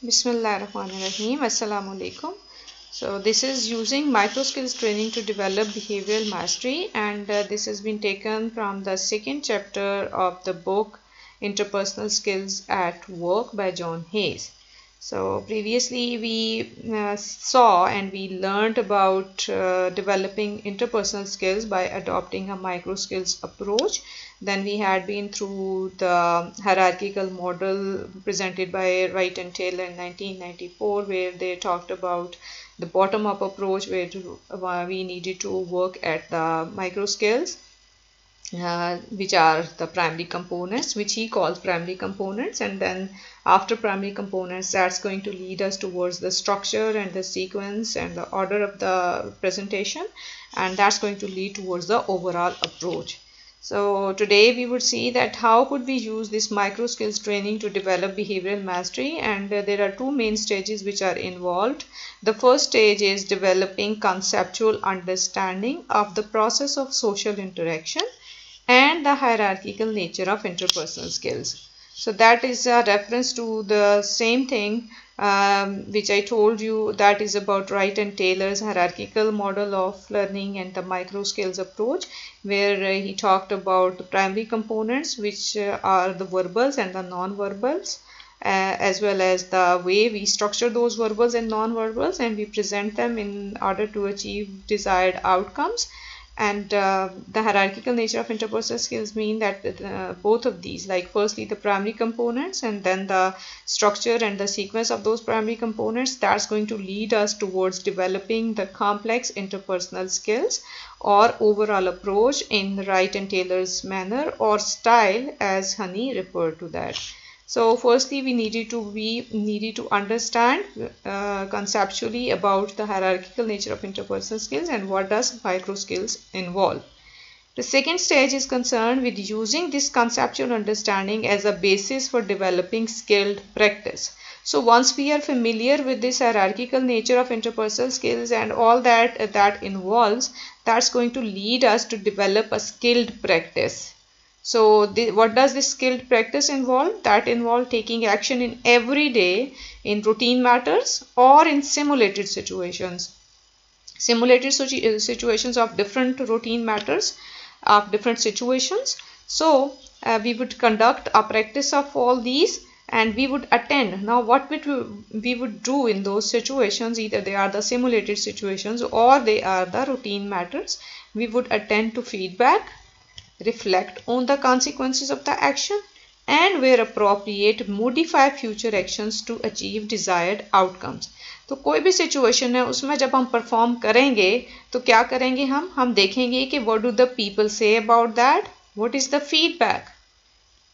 Bismillahirrahmanirrahim. Assalamu alaikum. So this is using micro skills training to develop behavioral mastery, and this has been taken from the second chapter of the book Interpersonal Skills at Work by John Hayes. So previously we saw and we learned about developing interpersonal skills by adopting a micro skills approach. Then we had been through the hierarchical model presented by Wright and Taylor in 1994, where they talked about the bottom-up approach, where we needed to work at the micro skills, which are the primary components, which he calls primary components, and then after primary components, that's going to lead us towards the structure and the sequence and the order of the presentation, and that's going to lead towards the overall approach. So today we would see that how could we use this micro skills training to develop behavioral mastery, and there are two main stages which are involved. The first stage is developing conceptual understanding of the process of social interaction and the hierarchical nature of interpersonal skills. So that is a reference to the same thing which I told you, that is about Wright and Taylor's hierarchical model of learning and the micro skills approach, where he talked about the primary components, which are the verbals and the non-verbals, as well as the way we structure those verbals and non-verbals, and we present them in order to achieve desired outcomes. And the hierarchical nature of interpersonal skills mean that both of these, like firstly the primary components and then the structure and the sequence of those primary components, that's going to lead us towards developing the complex interpersonal skills or overall approach in Wright and Taylor's manner or style, as Honey referred to that. So firstly, we needed to understand conceptually about the hierarchical nature of interpersonal skills and what does micro skills involve. The second stage is concerned with using this conceptual understanding as a basis for developing skilled practice. So once we are familiar with this hierarchical nature of interpersonal skills and all that involves, that's going to lead us to develop a skilled practice. So what does this skilled practice involve? That involves taking action in every day in routine matters or in simulated situations. Simulated situations of different routine matters, of different situations. So we would conduct a practice of all these and we would attend. Now what we would do in those situations, either they are the simulated situations or they are the routine matters, we would attend to feedback, reflect on the consequences of the action, and where appropriate modify future actions to achieve desired outcomes. तो कोई भी situation है उसमें जब हम perform करेंगे तो क्या करेंगे, हम देखेंगे कि what do the people say about that, what is the feedback,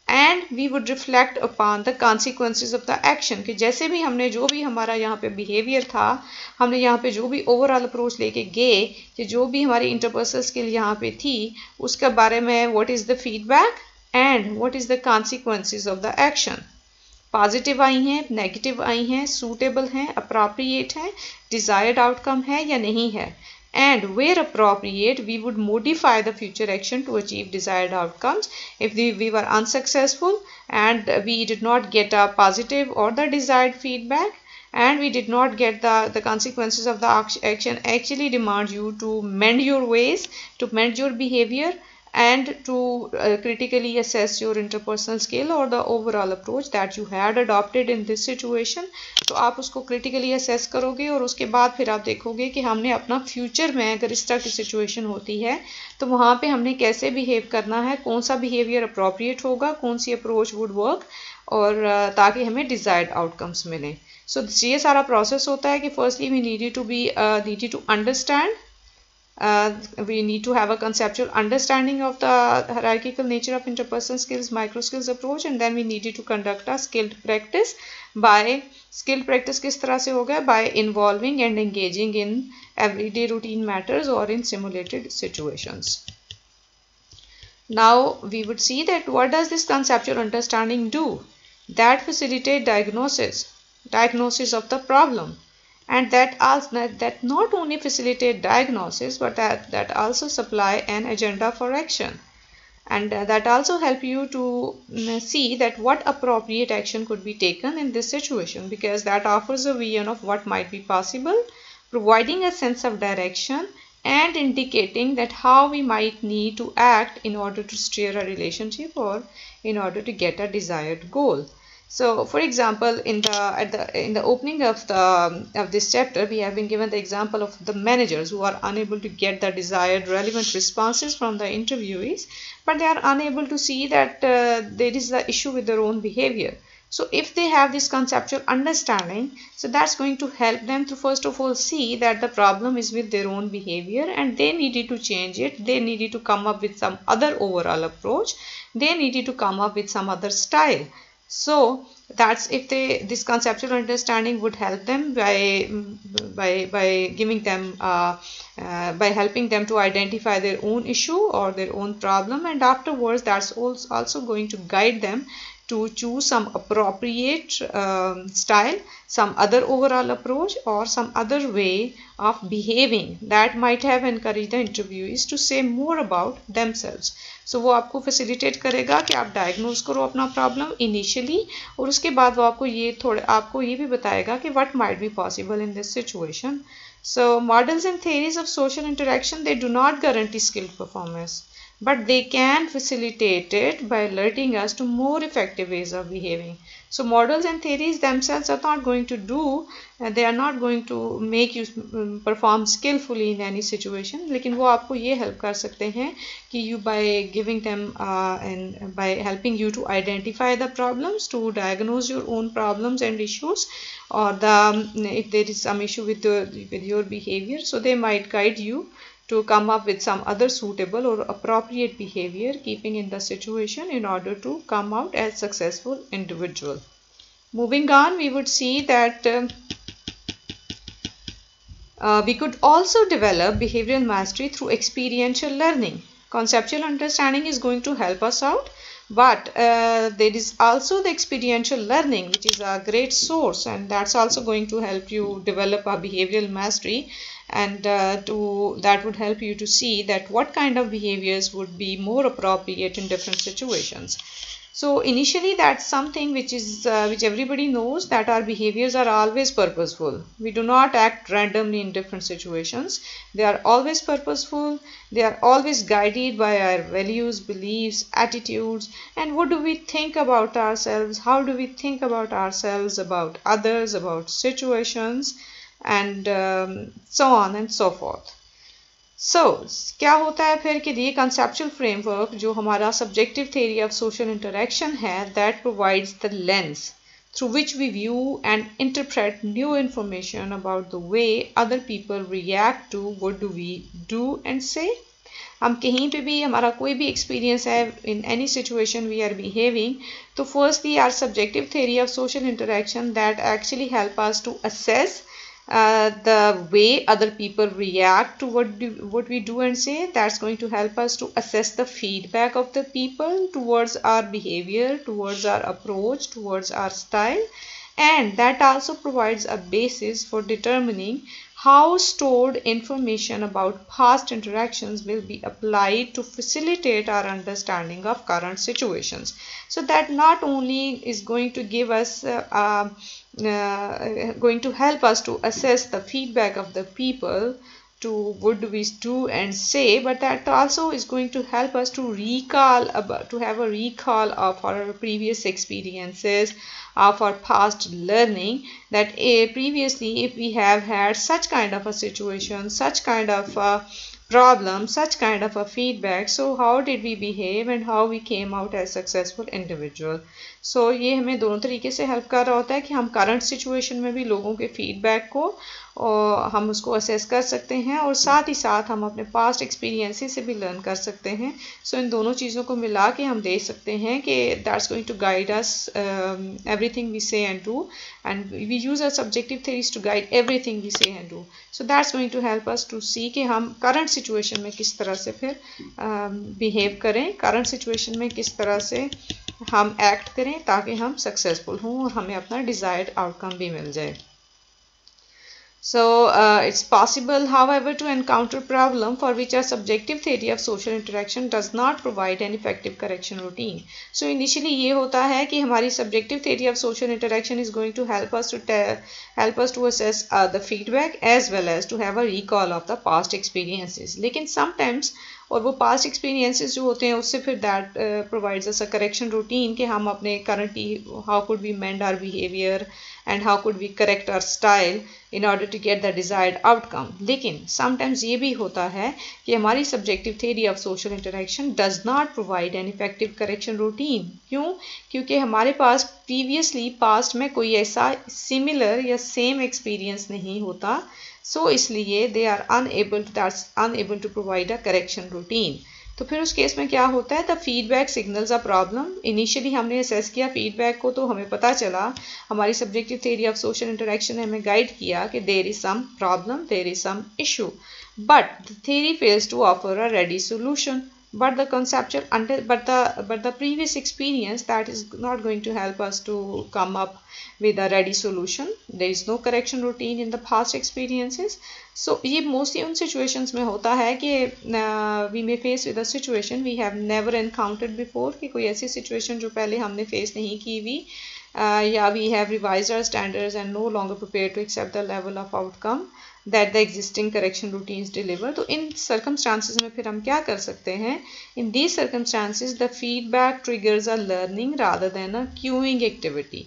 and we would reflect upon the consequences of the action, कि जैसे भी हमने जो भी हमारा यहाँ पे बिहेवियर था, हमने यहाँ पे जो भी ओवरऑल अप्रोच लेके गए, कि जो भी हमारी इंटरपर्सनल स्किल यहाँ पे थी उसके बारे में what is the feedback and what is the consequences of the action. Positive आई हैं, नेगेटिव आई हैं, सूटेबल हैं, अप्रोप्रिएट हैं, डिजायर्ड आउटकम है या नहीं है, and where appropriate we would modify the future action to achieve desired outcomes if we were unsuccessful and we did not get a positive or the desired feedback and we did not get the consequences of the action actually demand you to mend your ways, to mend your behavior and to critically assess your interpersonal skill or the overall approach that you had adopted in this situation. तो आप उसको critically assess करोगे और उसके बाद फिर आप देखोगे कि हमने अपना फ्यूचर में अगर इस तरह की सिचुएशन होती है तो वहाँ पे हमने कैसे बिहेव करना है, कौन सा बिहेवियर अप्रोप्रिएट होगा, कौन सी अप्रोच वुड वर्क, और ताकि हमें डिजायर्ड आउटकम्स मिलें. सो ये सारा प्रोसेस होता है कि firstly we needed to understand, we need to have a conceptual understanding of the hierarchical nature of interpersonal skills, micro skills approach, and then we needed to conduct a skilled practice. By skilled practice किस तरह से होगा? By involving and engaging in everyday routine matters or in simulated situations. Now we would see that what does this conceptual understanding do? That facilitate diagnosis of the problem. And that not only facilitate diagnosis but that also supply an agenda for action. and that also help you to see that what appropriate action could be taken in this situation, because that offers a vision of what might be possible, providing a sense of direction and indicating that how we might need to act in order to steer a relationship or in order to get a desired goal. So, for example, in the opening of this chapter, we have been given the example of the managers who are unable to get the desired relevant responses from the interviewees, but they are unable to see that there is the issue with their own behavior. So, if they have this conceptual understanding, so that's going to help them to first of all see that the problem is with their own behavior and they needed to change it. They needed to come up with some other overall approach. They needed to come up with some other style. So that's if this conceptual understanding would help them by giving them by helping them to identify their own issue or their own problem, and afterwards that's also going to guide them to choose some appropriate style, some other overall approach or some other way of behaving that might have encouraged the interviewees to say more about themselves. So वो आपको facilitate करेगा कि आप diagnose करो अपना problem initially, और उसके बाद वो आपको ये भी बताएगा कि what might be possible in this situation. So models and theories of social interaction, they do not guarantee skilled performance, but they can facilitate it by alerting us to more effective ways of behaving. So models and theories themselves are not going to do, they are not going to make you perform skillfully in any situation, लेकिन वो आपको ये help कर सकते हैं कि you by giving them and by helping you to identify the problems, to diagnose your own problems and issues, or if there is some issue with your behavior, so they might guide you to come up with some other suitable or appropriate behavior keeping in the situation in order to come out as successful individual. Moving on, we would see that we could also develop behavioral mastery through experiential learning. Conceptual understanding is going to help us out, but there is also the experiential learning, which is a great source, and that's also going to help you develop a behavioral mastery, and that would help you to see that what kind of behaviors would be more appropriate in different situations. So initially that's something which everybody knows, that our behaviors are always purposeful. We do not act randomly in different situations. They are always purposeful. They are always guided by our values, beliefs, attitudes, and what do we think about ourselves, how do we think about ourselves, about others, about situations, and so on and so forth. So, क्या होता है फिर कि ये conceptual framework जो हमारा subjective theory of social interaction है, that provides the lens through which we view and interpret new information about the way other people react to what do we do and say. हम कहीं पे भी हमारा कोई भी experience है, in any situation we are behaving, तो firstly our subjective theory of social interaction that actually help us to assess the way other people react to what we do and say. That's going to help us to assess the feedback of the people towards our behavior, towards our approach, towards our style, and that also provides a basis for determining how stored information about past interactions will be applied to facilitate our understanding of current situations. So that not only is going to give us going to help us to assess the feedback of the people to what do we do and say, but that also is going to help us to have a recall of our previous experiences, of our past learning, that previously if we have had such kind of a situation, such kind of a problem, such kind of a feedback, so how did we behave and how we came out as successful individual. So ये हमें दोनों तरीके से help कर रहा होता है कि हम करंट सिचुएशन में भी लोगों के फीडबैक को और हम उसको असेस कर सकते हैं, और साथ ही साथ हम अपने पास्ट एक्सपीरियंसेस से भी लर्न कर सकते हैं. सो इन दोनों चीज़ों को मिला के हम देख सकते हैं कि that's going to guide us everything we say and do, and we use our subjective theories to guide everything we say and do. So that's going to help us to see कि हम current situation में किस तरह से फिर behave करें, current situation में किस तरह से हम एक्ट करें ताकि हम सक्सेसफुल हों और हमें अपना डिज़ायर्ड आउटकम भी मिल जाए. So it's possible, however, to encounter problem for which our subjective theory of social interaction does not provide an effective correction routine. So initially ये होता है कि हमारी subjective theory of social interaction is going to help us to assess the feedback as well as to have a recall of the past experiences. लेकिन sometimes और वो past experiences जो होते हैं उससे फिर that provides us a correction routine कि हम अपने currently how could we mend our behavior and how could we correct our style in order to get the desired outcome. लेकिन sometimes ये भी होता है कि हमारी subjective theory of social interaction does not provide an effective correction routine. क्यों? क्योंकि हमारे पास previously past में कोई ऐसा similar या same experience नहीं होता, so इसलिए they are unable to provide a correction routine. तो फिर उस केस में क्या होता है, the feedback signals a problem. Initially हमने असेस किया फीडबैक को तो हमें पता चला, हमारी subjective theory of social interaction ने हमें गाइड किया कि there is some problem, there is some issue, but the theory fails to offer a ready solution. But the conceptual but the previous experience that is not going to help us to come up with a ready solution. There is no correction routine in the past experiences. So ये mostly उन situations में होता है कि we may face with a situation we have never encountered before, कि कोई ऐसी situation जो पहले हमने face नहीं की हुई, या we have revised our standards and no longer prepared to accept the level of outcome that the existing correction routines deliver. तो इन circumstances में फिर हम क्या कर सकते हैं? In these circumstances, the feedback triggers a learning rather than a cueing activity.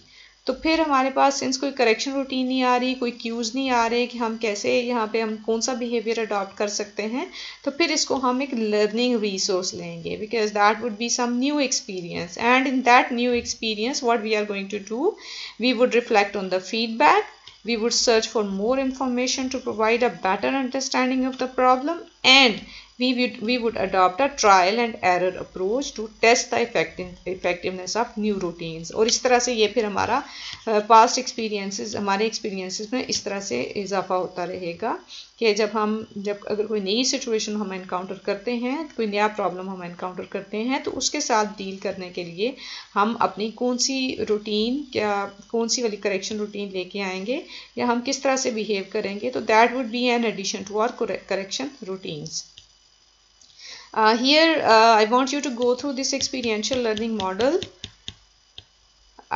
तो फिर हमारे पास सिंस कोई करेक्शन रूटीन नहीं आ रही, कोई क्यूज नहीं आ रहे कि हम कैसे यहाँ पे हम कौन सा बिहेवियर अडॉप्ट कर सकते हैं, तो फिर इसको हम एक लर्निंग रिसोर्स लेंगे, because that would be some new experience, and in that new experience what we are going to do, we would reflect on the feedback. We would search for more information to provide a better understanding of the problem, and we would adopt a trial and error approach to test the effectiveness of new routines. और इस तरह से ये फिर हमारा past experiences, हमारे experiences में इस तरह से इजाफा होता रहेगा कि जब अगर कोई नई सिचुएशन हम एनकाउंटर करते हैं, कोई नया प्रॉब्लम हम एनकाउंटर करते हैं, तो उसके साथ डील करने के लिए हम अपनी कौन सी वाली करेक्शन रूटीन लेके आएंगे या हम किस तरह से बिहेव करेंगे, तो that would be an addition to our correction routines. Here I want you to go through this experiential learning model,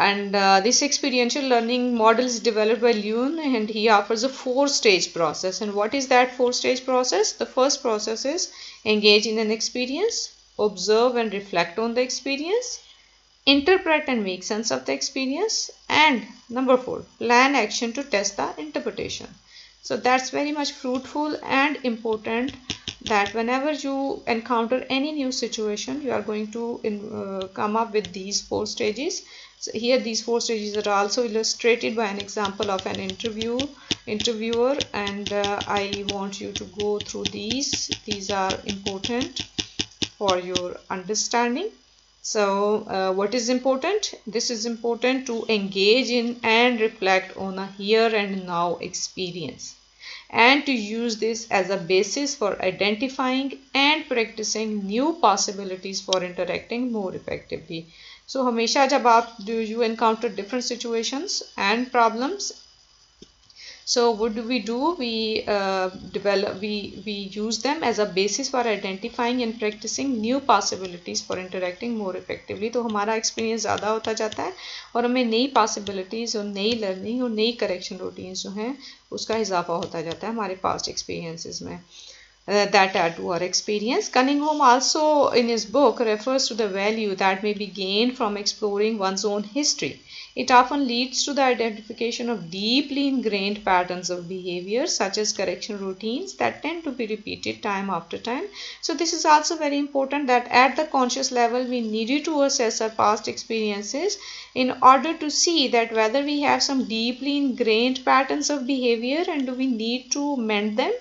and this experiential learning model is developed by Leon, and he offers a 4-stage process. And what is that 4-stage process? The first process is engage in an experience, observe and reflect on the experience, interpret and make sense of the experience, and number 4, plan action to test the interpretation. So that's very much fruitful and important, that whenever you encounter any new situation, you are going to come up with these 4 stages. So here these 4 stages are also illustrated by an example of an interviewer, and I want you to go through these. These are important for your understanding. So what is important? This is important to engage in and reflect on a here and now experience, and to use this as a basis for identifying and practicing new possibilities for interacting more effectively. So हमेशा जब आप you encounter different situations and problems, so what do? We use them as a basis for identifying and practicing new possibilities for interacting more effectively. तो हमारा experience ज़्यादा होता जाता है और हमें नई possibilities और नई learning और नई correction routines जो हैं उसका इजाफा होता जाता है हमारे past experiences में. That add to our experience. Cunningham also in his book refers to the value that may be gained from exploring one's own history. It often leads to the identification of deeply ingrained patterns of behavior, such as correction routines that tend to be repeated time after time. So this is also very important, that at the conscious level we needed to assess our past experiences in order to see that whether we have some deeply ingrained patterns of behavior and do we need to mend them,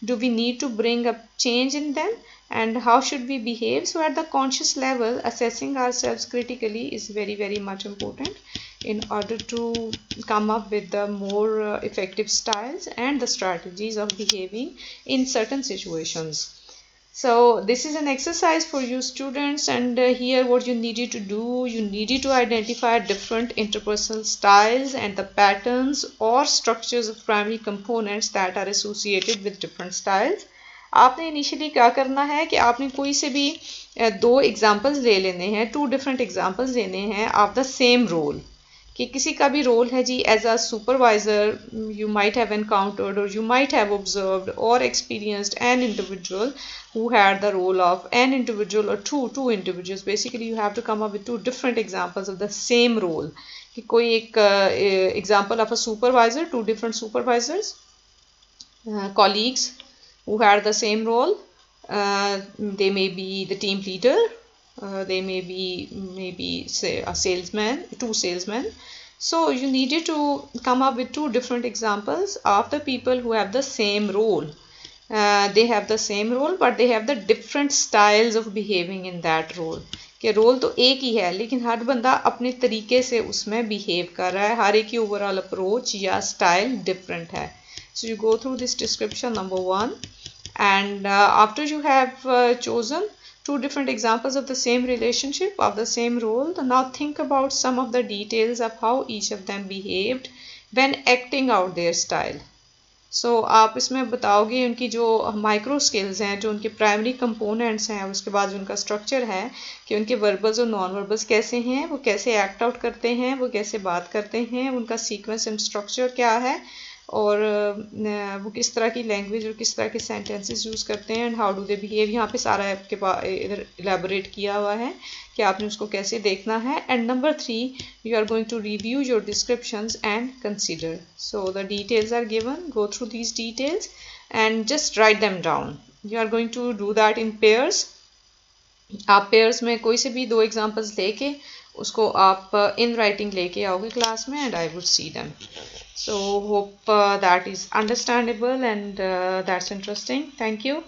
do we need to bring a change in them, and how should we behave. So at the conscious level, assessing ourselves critically is very, very much important in order to come up with the more effective styles and the strategies of behaving in certain situations. So this is an exercise for you students, and here what you needed to do, you needed to identify different interpersonal styles and the patterns or structures of primary components that are associated with different styles. आपने initially क्या करना है कि आपने कोई से भी दो एग्जाम्पल्स ले लेने हैं, टू डिफरेंट एग्जाम्पल्स लेने हैं ऑफ द सेम रोल, कि किसी का भी रोल है जी as a supervisor, you might have encountered और यू माइट हैव ऑब्जर्व्ड और experienced an individual who had the role of an individual or two individuals. Basically you have to come up with two different examples of the same role, कि कोई एक example of a supervisor, two different supervisors, colleagues who had the same role. They may be the team leader, they may be maybe say a salesman, two salesmen. So you needed to come up with two different examples of the people who have the same role. They have the same role but they have the different styles of behaving in that role. कि role तो एक ही है लेकिन हर बंदा अपने तरीके से उसमें बिहेव कर रहा है, हर एक की ओवरऑल अप्रोच या स्टाइल डिफरेंट है. So you go through this description number 1, and after you have chosen two different examples of the same relationship, of the same role, now think about some of the details of how each of them behaved when acting out their style. सो आप इसमें बताओगे उनकी जो micro skills हैं, जो उनके primary components हैं, उसके बाद जो उनका स्ट्रक्चर है कि उनके वर्बल्स और नॉन वर्बल्स कैसे हैं, वो कैसे एक्ट आउट करते हैं, वो कैसे बात करते हैं, उनका सीक्वेंस एंड स्ट्रक्चर क्या है, और वो किस तरह की लैंग्वेज और किस तरह के सेंटेंसेस यूज़ करते हैं, and how do they behave. यहाँ पे सारा आपके पास इधर इलेबोरेट किया हुआ है कि आपने उसको कैसे देखना है. And number 3, you are going to review your descriptions and consider. So the details are given, go through these details and just write them down. You are going to do that in pairs. आप pairs में कोई से भी दो examples लेके उसको आप in writing लेके आओगे क्लास में, and I would see them. So hope that is understandable and that's interesting. Thank you.